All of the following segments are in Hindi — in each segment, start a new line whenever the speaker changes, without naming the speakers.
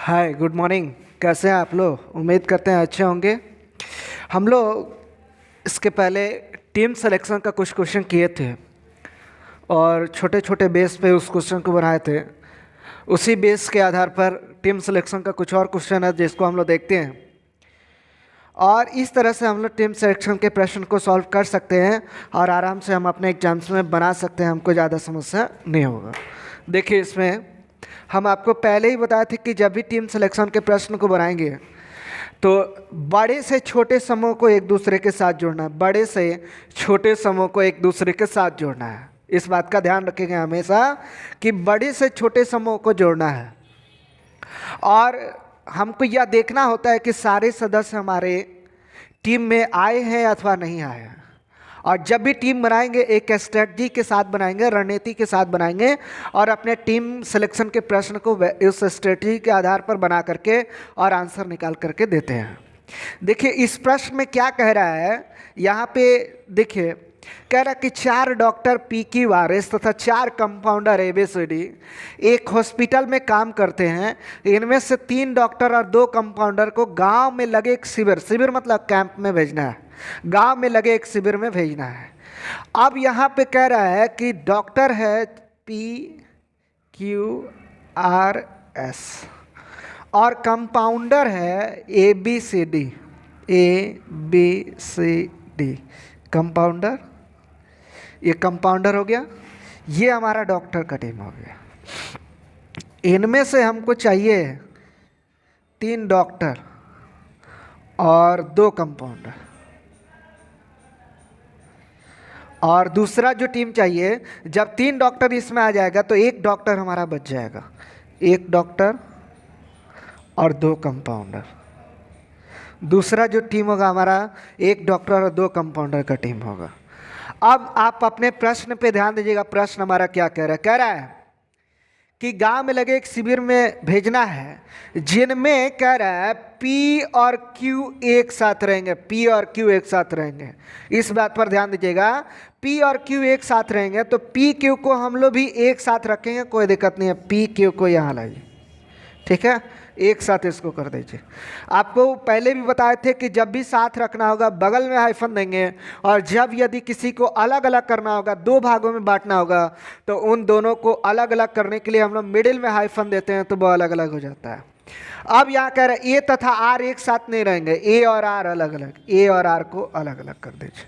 हाय, गुड मॉर्निंग। कैसे हैं आप लोग? उम्मीद करते हैं अच्छे होंगे। हम लोग इसके पहले टीम सिलेक्शन का कुछ क्वेश्चन किए थे और छोटे छोटे बेस पे उस क्वेश्चन को बनाए थे। उसी बेस के आधार पर टीम सिलेक्शन का कुछ और क्वेश्चन है जिसको हम लोग देखते हैं और इस तरह से हम लोग टीम सिलेक्शन के प्रश्न को सॉल्व कर सकते हैं और आराम से हम अपने एग्जाम्स में बना सकते हैं। हमको ज़्यादा समस्या नहीं होगा। देखिए, इसमें हम आपको पहले ही बताए थे कि जब भी टीम सिलेक्शन के प्रश्न को बनाएंगे तो बड़े से छोटे समूह को एक दूसरे के साथ जोड़ना है। बड़े से छोटे समूह को एक दूसरे के साथ जोड़ना है। इस बात का ध्यान रखेंगे हमेशा कि बड़े से छोटे समूह को जोड़ना है और हमको यह देखना होता है कि सारे सदस्य हमारे टीम में आए हैं अथवा नहीं आए हैं। और जब भी टीम बनाएंगे एक स्ट्रेटजी के साथ बनाएंगे, रणनीति के साथ बनाएंगे और अपने टीम सिलेक्शन के प्रश्न को उस स्ट्रेटजी के आधार पर बना करके और आंसर निकाल करके देते हैं। देखिए, इस प्रश्न में क्या कह रहा है यहाँ पे। देखिए, कह रहा है कि 4 डॉक्टर पी की वारिस तथा 4 कंपाउंडर ABCD एक हॉस्पिटल में काम करते हैं। इनमें से 3 डॉक्टर और 2 कंपाउंडर को गांव में लगे एक शिविर मतलब कैंप में भेजना है। गांव में लगे एक शिविर में भेजना है। अब यहाँ पे कह रहा है कि डॉक्टर है PQRS और कंपाउंडर है ABCD। कंपाउंडर, ये कंपाउंडर हो गया, ये हमारा डॉक्टर का टीम हो गया। इनमें से हमको चाहिए 3 डॉक्टर और 2 कंपाउंडर। और दूसरा जो टीम चाहिए, जब 3 डॉक्टर इसमें आ जाएगा तो 1 डॉक्टर हमारा बच जाएगा। 1 डॉक्टर और 2 कंपाउंडर। दूसरा जो टीम होगा हमारा 1 डॉक्टर और 2 कंपाउंडर का टीम होगा। अब आप अपने प्रश्न पे ध्यान दीजिएगा। प्रश्न हमारा क्या कह रहा है? कह रहा है कि गांव में लगे एक शिविर में भेजना है जिनमें कह रहा है P और Q एक साथ रहेंगे। P और Q एक साथ रहेंगे। इस बात पर ध्यान दीजिएगा। P और Q एक साथ रहेंगे तो P Q को हम लोग भी एक साथ रखेंगे, कोई दिक्कत नहीं है। P Q को यहाँ लाइए, ठीक है, एक साथ इसको कर दीजिए। आपको पहले भी बताए थे कि जब भी साथ रखना होगा बगल में हाइफन देंगे और जब यदि किसी को अलग अलग करना होगा, 2 भागों में बांटना होगा, तो उन दोनों को अलग अलग करने के लिए हम लोग मिडिल में हाइफन देते हैं तो वो अलग अलग हो जाता है। अब यहाँ कह रहे हैं A तथा R एक साथ नहीं रहेंगे, A और R अलग अलग, A और R को अलग अलग कर दीजिए।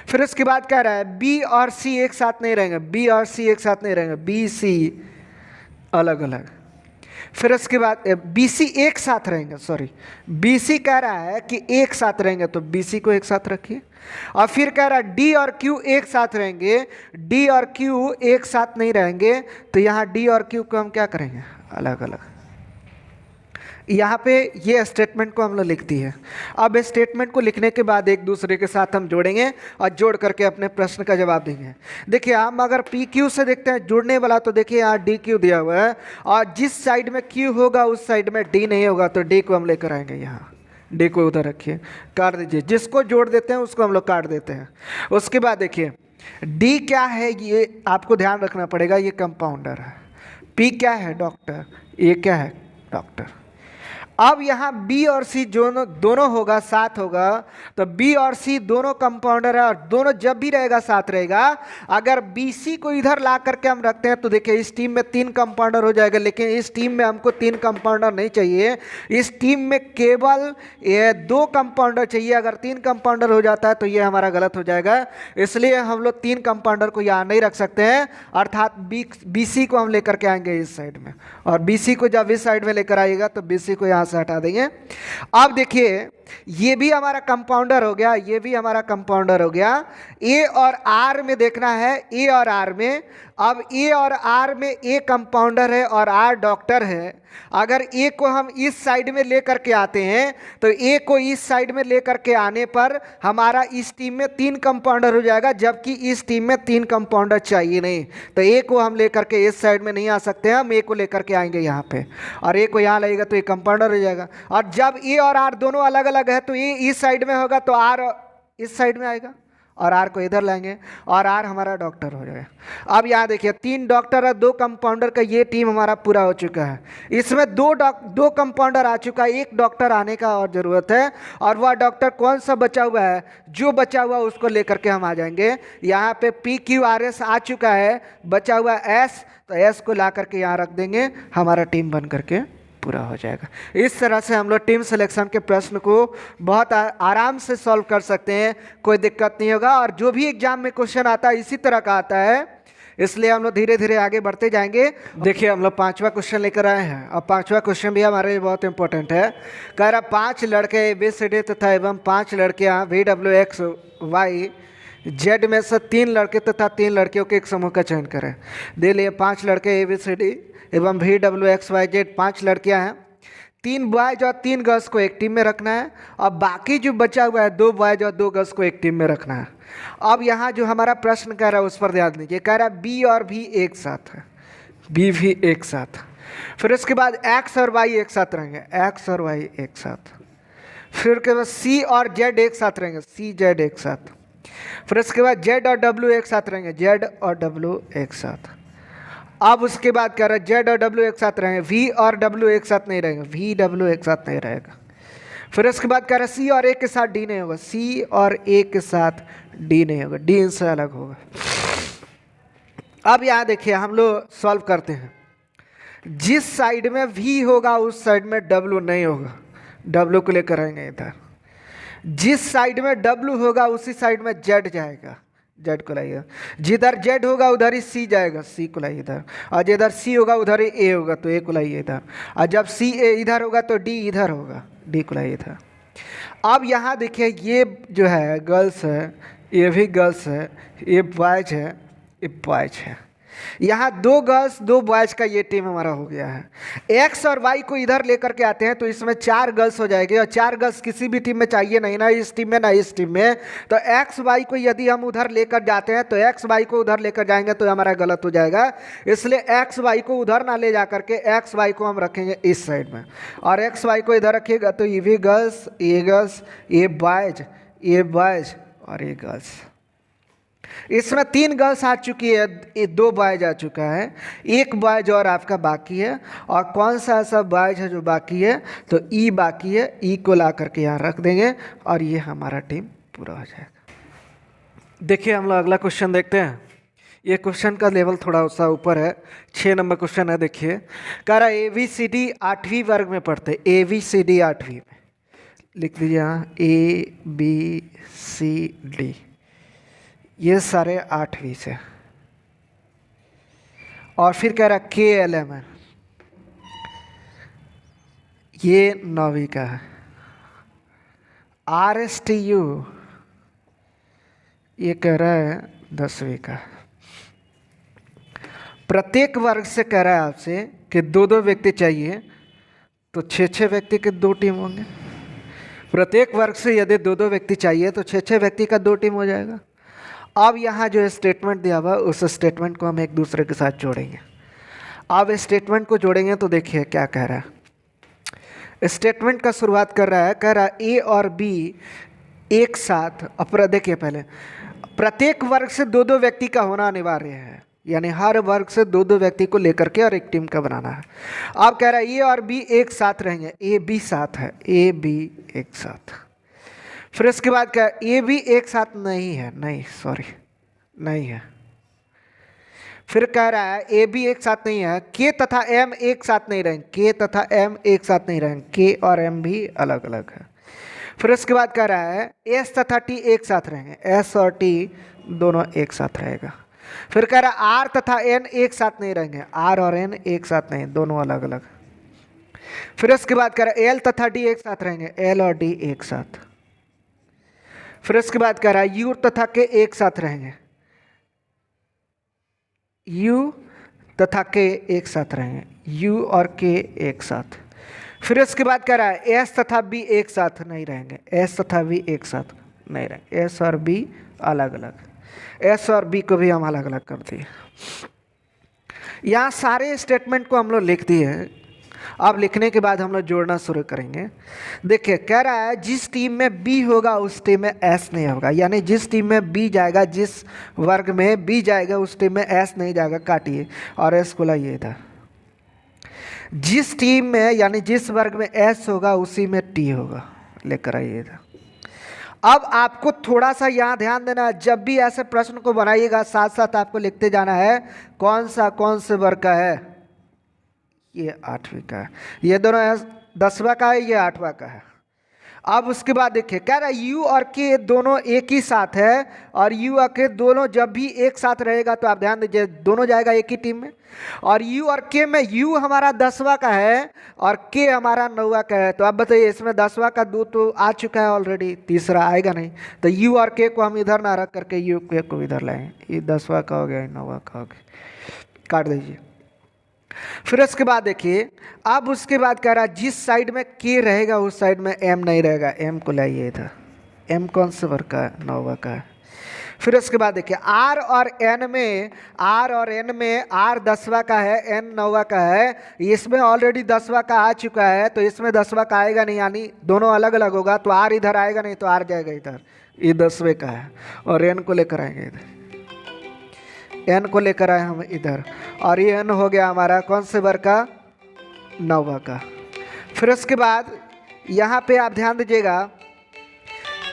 फिर उसके बाद कह रहा है B और C एक साथ नहीं रहेंगे, B और C एक साथ नहीं रहेंगे, B C अलग अलग। फिर उसके बाद BC एक साथ रहेंगे, BC कह रहा है कि एक साथ रहेंगे तो BC को एक साथ रखिए। और फिर कह रहा है D और Q एक साथ रहेंगे, D और Q एक साथ नहीं रहेंगे तो यहाँ D और Q को हम क्या करेंगे? अलग अलग। यहाँ पे ये स्टेटमेंट को हम लोग लिखती है। अब स्टेटमेंट को लिखने के बाद एक दूसरे के साथ हम जोड़ेंगे और जोड़ करके अपने प्रश्न का जवाब देंगे। देखिए, हम अगर PQ से देखते हैं जुड़ने वाला तो देखिए यहाँ DQ दिया हुआ है और जिस साइड में Q होगा उस साइड में D नहीं होगा तो D को हम लेकर आएंगे। यहाँ D को उधर रखिए, काट दीजिए। जिसको जोड़ देते हैं उसको हम लोग काट देते हैं। उसके बाद देखिए D क्या है, ये आपको ध्यान रखना पड़ेगा। ये कंपाउंडर है। P क्या है? डॉक्टर। ये क्या है? डॉक्टर। अब यहाँ B और C दोनों होगा, साथ होगा तो B और C दोनों कंपाउंडर है और दोनों जब भी रहेगा साथ रहेगा। अगर BC को इधर ला करके हम रखते हैं तो देखिए इस टीम में 3 कंपाउंडर हो जाएगा, लेकिन इस टीम में हमको 3 कंपाउंडर नहीं चाहिए। इस टीम में केवल 2 कंपाउंडर चाहिए। अगर 3 कंपाउंडर हो जाता है तो ये हमारा गलत हो जाएगा, इसलिए हम लोग 3 कंपाउंडर को यहाँ नहीं रख सकते हैं। अर्थात BC को हम लेकर के आएंगे इस साइड में और BC को जब इस साइड में लेकर आएगा तो BC को यहाँ से हटा देंगे। अब देखिए, ये भी हमारा कंपाउंडर हो गया, ये भी हमारा कंपाउंडर हो गया। A और R में देखना है, A और R में। अब A और R में A कंपाउंडर है और R डॉक्टर है। अगर A को हम इस साइड में लेकर के आते हैं तो A को इस साइड में लेकर के आने पर हमारा इस टीम में 3 कंपाउंडर हो जाएगा, जबकि इस टीम में 3 कंपाउंडर चाहिए नहीं। तो A को हम लेकर के इस साइड में नहीं आ सकते हैं, हम A को लेकर के आएंगे यहाँ पे और A को यहाँ लगेगा तो ये कंपाउंडर हो जाएगा। और जब A और R दोनों अलग अलग है तो A इस साइड में होगा तो R इस साइड में आएगा और आर को इधर लाएंगे और आर हमारा डॉक्टर हो जाएगा। अब यहाँ देखिए 3 डॉक्टर और 2 कंपाउंडर का ये टीम हमारा पूरा हो चुका है। इसमें दो कंपाउंडर आ चुका है, एक डॉक्टर आने का और ज़रूरत है। और वह डॉक्टर कौन सा बचा हुआ है? जो बचा हुआ उसको लेकर के हम आ जाएंगे। यहाँ पे PQRS आ चुका है, बचा हुआ S, तो S को ला करके यहाँ रख देंगे, हमारा टीम बन करके पूरा हो जाएगा। इस तरह से हम लोग टीम सिलेक्शन के प्रश्न को बहुत आराम से सॉल्व कर सकते हैं, कोई दिक्कत नहीं होगा। और जो भी एग्जाम में क्वेश्चन आता है इसी तरह का आता है, इसलिए हम लोग धीरे धीरे आगे बढ़ते जाएंगे। देखिए हम लोग 5वां क्वेश्चन लेकर आए हैं। अब 5वां क्वेश्चन भी हमारे लिए बहुत इंपॉर्टेंट है। कह रहा 5 लड़के ABCD तथा एवं 5 लड़कियां VWXY Z में से 3 लड़के तथा 3 लड़कियों के एक समूह का चयन करें। दे लिए 5 लड़के ABCD एवं VWXYZ 5 लड़कियां हैं, 3 बॉयज और 3 गर्ल्स को एक टीम में रखना है। और बाकी जो बचा हुआ है 2 बॉयज और 2 गर्ल्स को एक टीम में रखना है। अब यहाँ जो हमारा प्रश्न कह रहा है उस पर ध्यान दीजिए। कह रहा है B और V एक साथ है, B भी एक साथ, फिर उसके बाद X और Y एक साथ रहेंगे, X और Y एक साथ, फिर उसके बाद C और Z एक साथ रहेंगे, C Z एक साथ, फिर उसके बाद Z और W एक साथ रहेंगे, Z और W एक साथ। अब उसके बाद कह रहा है Z और W एक साथ रहेंगे, V और W एक साथ नहीं रहेंगे, V W एक साथ नहीं रहेगा। फिर उसके बाद कह रहा है C और A के साथ D नहीं होगा, C और A के साथ D नहीं होगा, D इनसे अलग होगा। अब यहाँ देखिए हम लोग सॉल्व करते हैं। जिस साइड में V होगा उस साइड में W नहीं होगा, W को लेकर आएंगे इधर। जिस साइड में W होगा उसी साइड में Z जाएगा, Z को लाइएगा। जिधर Z होगा उधर ही C जाएगा, C को लाइए इधर। और जिधर C होगा उधर ही A होगा, तो A को लाइए इधर। और जब C A इधर होगा तो D इधर होगा, D को लाइए इधर। अब यहाँ देखिए ये जो है गर्ल्स है, ये भी गर्ल्स है, ये बॉयज है, ये बॉयज है। यहाँ 2 गर्ल्स 2 बॉयज का ये टीम हमारा हो गया है। X और Y को इधर लेकर के आते हैं तो इसमें 4 गर्ल्स हो जाएगी। और 4 गर्ल्स किसी भी टीम में चाहिए नहीं, ना इस टीम में ना इस टीम में। तो X Y को यदि हम उधर लेकर जाते हैं तो X Y को उधर लेकर जाएंगे तो हमारा गलत हो जाएगा। इसलिए X Y को उधर ना ले जा करके X Y को हम रखेंगे इस साइड में, और X Y को इधर रखिएगा तो ये भी गर्ल्स, ये गर्ल्स, ये बॉयज, ये बॉयज और ये गर्ल्स। इसमें 3 गर्ल्स आ चुकी है, 2 बॉयज आ चुका है, 1 बॉयज और आपका बाकी है। और कौन सा ऐसा बॉयज है जो बाकी है? तो E बाकी है, E को ला करके यहाँ रख देंगे और ये हमारा टीम पूरा हो जाएगा। देखिए हम लोग अगला क्वेश्चन देखते हैं। ये क्वेश्चन का लेवल थोड़ा सा ऊपर है, 6 नंबर क्वेश्चन है। देखिए कह रहा है ABCD 8वीं वर्ग में पढ़ते, ABCD 8वीं में लिख दीजिए यहाँ ABCD, ये सारे 8वीं से। और फिर कह रहा KLMN, ये 9वीं का है। RSTU ये कह रहा है 10वीं का। प्रत्येक वर्ग से कह रहा है आपसे कि 2-2 व्यक्ति चाहिए, तो 6-6 व्यक्ति के 2 टीम होंगे। प्रत्येक वर्ग से यदि 2-2 व्यक्ति चाहिए तो 6-6 व्यक्ति का 2 टीम हो जाएगा। अब यहाँ जो स्टेटमेंट दिया हुआ उस स्टेटमेंट को हम एक दूसरे के साथ जोड़ेंगे। अब स्टेटमेंट को जोड़ेंगे तो देखिए क्या कह रहा है। स्टेटमेंट का शुरुआत कर रहा है, कह रहा है A और B एक साथ। देखिए पहले प्रत्येक वर्ग से 2-2 व्यक्ति का होना अनिवार्य है, यानी हर वर्ग से 2-2 व्यक्ति को लेकर के और एक टीम का बनाना है। अब कह रहा है A और B एक साथ रहेंगे, A B साथ है, A B एक साथ। फिर इसके बाद क्या, ए भी एक साथ नहीं है, नहीं है। फिर कह रहा है ए भी एक साथ नहीं है, के तथा एम एक साथ नहीं रहेंगे, के तथा एम एक साथ नहीं रहेंगे, के और एम भी अलग अलग है। फिर उसके बाद कह रहा है एस तथा टी एक साथ रहेंगे, एस और टी दोनों एक साथ रहेगा। फिर कह रहा है आर तथा एन एक साथ नहीं रहेंगे, आर और एन एक साथ नहीं, दोनों अलग अलग। फिर उसके बाद कह रहा है एल तथा डी एक साथ रहेंगे, एल और डी एक साथ। फिर उसके बाद कह रहा है यू तथा के एक साथ रहेंगे, यू तथा के एक साथ रहेंगे, यू और के एक साथ। फिर उसके बाद कह रहा है एस तथा बी एक साथ नहीं रहेंगे, एस तथा बी एक साथ नहीं रहेंगे, एस और बी अलग अलग। एस और बी को भी हम अलग अलग कर दिए। यहाँ सारे स्टेटमेंट को हम लोग लिख दिए हैं। अब लिखने के बाद हम लोग जोड़ना शुरू करेंगे। देखिए कह रहा है जिस टीम में बी होगा उस टीम में एस नहीं होगा, यानी जिस टीम में बी जाएगा, जिस वर्ग में बी जाएगा उस टीम में एस नहीं जाएगा। काटिए और एस को लाइए इधर। जिस टीम में यानी जिस वर्ग में एस होगा उसी में टी होगा, लेकर आइए इधर। अब आपको थोड़ा सा यहाँ ध्यान देना है, जब भी ऐसे प्रश्न को बनाइएगा साथ साथ आपको लिखते जाना है कौन से वर्ग का है। ये 8वीं का है, ये दोनों 10वां का है, ये 8वां का है। अब उसके बाद देखिए कह रहा है यू और के दोनों एक ही साथ है, और यू और के दोनों जब भी एक साथ रहेगा तो आप ध्यान दीजिए दोनों जाएगा एक ही टीम में। और यू और के में यू हमारा 10वां का है और के हमारा 9वां का है। तो अब बताइए इसमें 10वां का 2 तो आ चुका है ऑलरेडी, तीसरा आएगा नहीं। तो यू और के को हम इधर ना रख करके यू के को इधर लाएंगे। ये 10वां का हो गया, ये 9वां का हो गया, काट दीजिए। फिर उसके बाद देखिए अब उसके बाद कह रहा है जिस साइड में के रहेगा उस साइड में एम नहीं रहेगा। एम को लाइए इधर। एम कौन से वर्ग का है? 9वां का है। फिर उसके बाद देखिए आर और एन में आर 10वां का है, एन 9वां का है। इसमें ऑलरेडी 10वां का आ चुका है तो इसमें 10वां का आएगा नहीं, यानी दोनों अलग अलग होगा तो आर इधर आएगा नहीं तो आर जाएगा इधर। ये 10वें का है और एन को लेकर आएंगे इधर। एन को लेकर आए हम इधर और ये एन हो गया हमारा कौन से वर्ग का? 9वां का। फिर उसके बाद यहाँ पे आप ध्यान दीजिएगा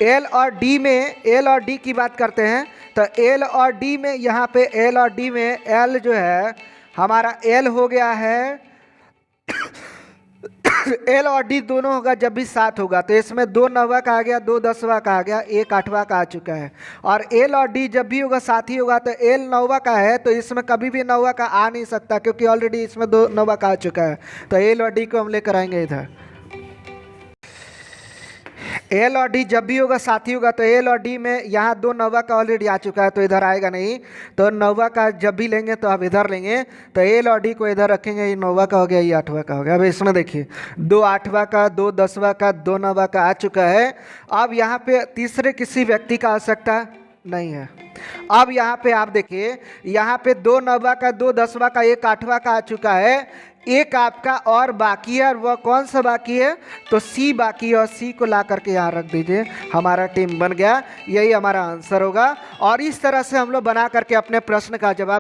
एल और डी में, एल और डी की बात करते हैं तो एल और डी में यहाँ पे एल और डी में एल जो है हमारा एल हो गया है एल और डी दोनों होगा जब भी साथ होगा तो इसमें 2 9वां का आ गया, 2 10वां का आ गया, 1 8वां का आ चुका है। और एल और डी जब भी होगा साथ ही होगा तो एल 9वां का है तो इसमें कभी भी 9वां का आ नहीं सकता क्योंकि ऑलरेडी इसमें 2 9वां का आ चुका है। तो एल और डी को हम लेकर आएंगे इधर। एल और डी जब भी होगा साथी होगा तो एल और डी में यहाँ 2 9वां का ऑलरेडी आ चुका है तो इधर आएगा नहीं। तो 9वां का जब भी लेंगे तो आप इधर लेंगे तो एल और डी को इधर रखेंगे। ये 9वां का हो गया, ये 8वां का हो गया। अब इसमें देखिए 2 8वां का, 2 10वां का, 2 9वां का आ चुका है। अब यहाँ पे तीसरे किसी व्यक्ति का आवश्यकता नहीं है। अब यहाँ पे आप देखिए यहाँ पे 2 9वां का, 2 10वां का, 1 8वां का आ चुका है। एक आपका और बाकी है और वह कौन सा बाकी है? तो सी बाकी है और सी को ला करके यहाँ रख दीजिए, हमारा टीम बन गया। यही हमारा आंसर होगा। और इस तरह से हम लोग बना करके अपने प्रश्न का जवाब